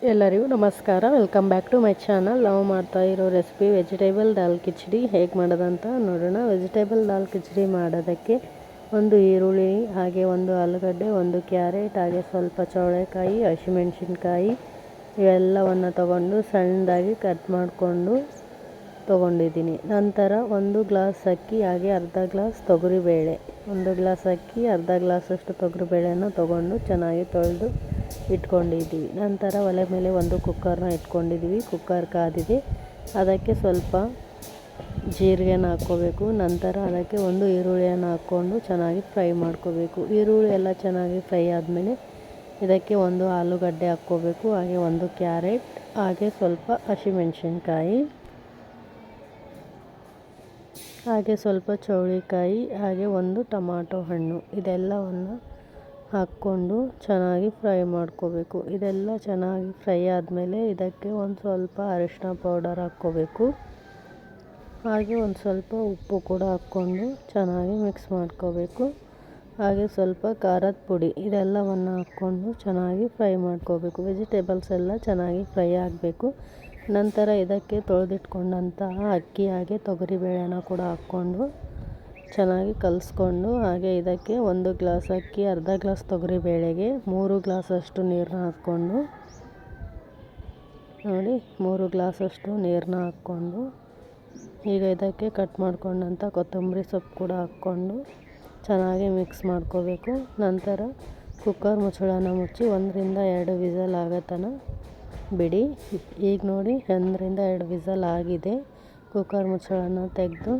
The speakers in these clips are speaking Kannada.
ಎಲ್ಲರಿಗೂ ನಮಸ್ಕಾರ. Welcome back to my channel. ನಾವು ಮಾಡ್ತಾ ಇರೋ ರೆಸಿಪಿ ವೆಜಿಟೇಬಲ್ ದಾಲ್ ಕಿಚಡಿ. ಹೇಗೆ ಮಾಡೋದಂತ ನೋಡೋಣ. ವೆಜಿಟೇಬಲ್ ದಾಲ್ ಕಿಚಡಿ ಮಾಡೋದಕ್ಕೆ ಒಂದು ಈರುಳ್ಳಿ, ಹಾಗೆ ಒಂದು ಆಲೂಗಡ್ಡೆ, ಒಂದು ಕ್ಯಾರೆಟ್, ಹಾಗೆ ಸ್ವಲ್ಪ ಚೌಳೆಕಾಯಿ, ಹಸಿಮೆಣಸಿನ್ಕಾಯಿ ಇವೆಲ್ಲವನ್ನು ತಗೊಂಡು ಸಣ್ಣದಾಗಿ ಕಟ್ ಮಾಡಿಕೊಂಡು ತೊಗೊಂಡಿದ್ದೀನಿ. ನಂತರ ಒಂದು ಗ್ಲಾಸ್ ಅಕ್ಕಿ, ಹಾಗೆ ಅರ್ಧ ಗ್ಲಾಸ್ ತೊಗರಿಬೇಳೆ, ಒಂದು ಗ್ಲಾಸ್ ಅಕ್ಕಿ ಅರ್ಧ ಗ್ಲಾಸಷ್ಟು ತೊಗರಿಬೇಳೆಯನ್ನು ತೊಗೊಂಡು ಚೆನ್ನಾಗಿ ತೊಳೆದು ಇಟ್ಕೊಂಡಿದ್ದೀವಿ. ನಂತರ ಒಲೆ ಮೇಲೆ ಒಂದು ಕುಕ್ಕರ್ನ ಇಟ್ಕೊಂಡಿದ್ದೀವಿ. ಕುಕ್ಕರ್ ಕಾದಿದೆ. ಅದಕ್ಕೆ ಸ್ವಲ್ಪ ಜೀರಿಗೆನ ಹಾಕ್ಕೋಬೇಕು. ನಂತರ ಅದಕ್ಕೆ ಒಂದು ಈರುಳ್ಳಿಯನ್ನು ಹಾಕ್ಕೊಂಡು ಚೆನ್ನಾಗಿ ಫ್ರೈ ಮಾಡ್ಕೋಬೇಕು. ಈರುಳ್ಳಿ ಎಲ್ಲ ಚೆನ್ನಾಗಿ ಫ್ರೈ ಆದಮೇಲೆ ಇದಕ್ಕೆ ಒಂದು ಆಲೂಗಡ್ಡೆ ಹಾಕ್ಕೋಬೇಕು, ಹಾಗೆ ಒಂದು ಕ್ಯಾರೆಟ್, ಹಾಗೆ ಸ್ವಲ್ಪ ಹಸಿಮೆಣಸಿನ್ಕಾಯಿ, ಹಾಗೆ ಸ್ವಲ್ಪ ಚೌಳಿಕಾಯಿ, ಹಾಗೆ ಒಂದು ಟೊಮಾಟೊ ಹಣ್ಣು ಇದೆಲ್ಲವನ್ನು ಹಾಕ್ಕೊಂಡು ಚೆನ್ನಾಗಿ ಫ್ರೈ ಮಾಡ್ಕೋಬೇಕು. ಇದೆಲ್ಲ ಚೆನ್ನಾಗಿ ಫ್ರೈ ಆದಮೇಲೆ ಇದಕ್ಕೆ ಒಂದು ಸ್ವಲ್ಪ ಅರಿಶಿನ ಪೌಡರ್ ಹಾಕ್ಕೋಬೇಕು, ಹಾಗೆ ಒಂದು ಸ್ವಲ್ಪ ಉಪ್ಪು ಕೂಡ ಹಾಕ್ಕೊಂಡು ಚೆನ್ನಾಗಿ ಮಿಕ್ಸ್ ಮಾಡ್ಕೋಬೇಕು. ಹಾಗೆ ಸ್ವಲ್ಪ ಖಾರದ ಪುಡಿ ಇದೆಲ್ಲವನ್ನು ಹಾಕ್ಕೊಂಡು ಚೆನ್ನಾಗಿ ಫ್ರೈ ಮಾಡ್ಕೋಬೇಕು. ವೆಜಿಟೇಬಲ್ಸ್ ಎಲ್ಲ ಚೆನ್ನಾಗಿ ಫ್ರೈ ಆಗಬೇಕು. ನಂತರ ಇದಕ್ಕೆ ತೊಳೆದಿಟ್ಕೊಂಡಂತಹ ಅಕ್ಕಿ, ಹಾಗೆ ತೊಗರಿಬೇಳೆನ ಕೂಡ ಹಾಕ್ಕೊಂಡು ಚೆನ್ನಾಗಿ ಕಲಿಸ್ಕೊಂಡು, ಹಾಗೆ ಇದಕ್ಕೆ ಒಂದು ಗ್ಲಾಸ್ ಅಕ್ಕಿ ಅರ್ಧ ಗ್ಲಾಸ್ ತೊಗರಿಬೇಳೆಗೆ 3 ಗ್ಲಾಸಷ್ಟು ನೀರನ್ನ ಹಾಕ್ಕೊಂಡು ನೋಡಿ, 3 ಗ್ಲಾಸಷ್ಟು ನೀರನ್ನ ಹಾಕ್ಕೊಂಡು ಈಗ ಇದಕ್ಕೆ ಕಟ್ ಮಾಡ್ಕೊಂಡಂಥ ಕೊತ್ತಂಬರಿ ಸೊಪ್ಪು ಕೂಡ ಹಾಕ್ಕೊಂಡು ಚೆನ್ನಾಗಿ ಮಿಕ್ಸ್ ಮಾಡ್ಕೋಬೇಕು. ನಂತರ ಕುಕ್ಕರ್ ಮುಚ್ಚಳನ ಮುಚ್ಚಿ 1 ರಿಂದ 2 ವಿಸಲ್ ಆಗೋ ತನಕ ಬಿಡಿ. ಈಗ ನೋಡಿ 1 ರಿಂದ 2 ವಿಸಲ್ ಆಗಿದೆ. ಕುಕ್ಕರ್ ಮುಚ್ಚಳನ ತೆಗೆದು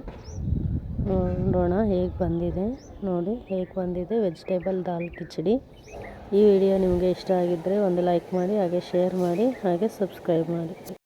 ನೋಡೋಣ ಹೇಗೆ ಬಂದಿದೆ. ನೋಡಿ ಹೇಗೆ ಬಂದಿದೆ ವೆಜಿಟೇಬಲ್ ದಾಲ್ ಕಿಚಡಿ. ಈ ವಿಡಿಯೋ ನಿಮಗೆ ಇಷ್ಟ ಆಗಿದ್ದರೆ ಒಂದು ಲೈಕ್ ಮಾಡಿ, ಹಾಗೆ ಶೇರ್ ಮಾಡಿ, ಹಾಗೆ ಸಬ್ಸ್ಕ್ರೈಬ್ ಮಾಡಿ.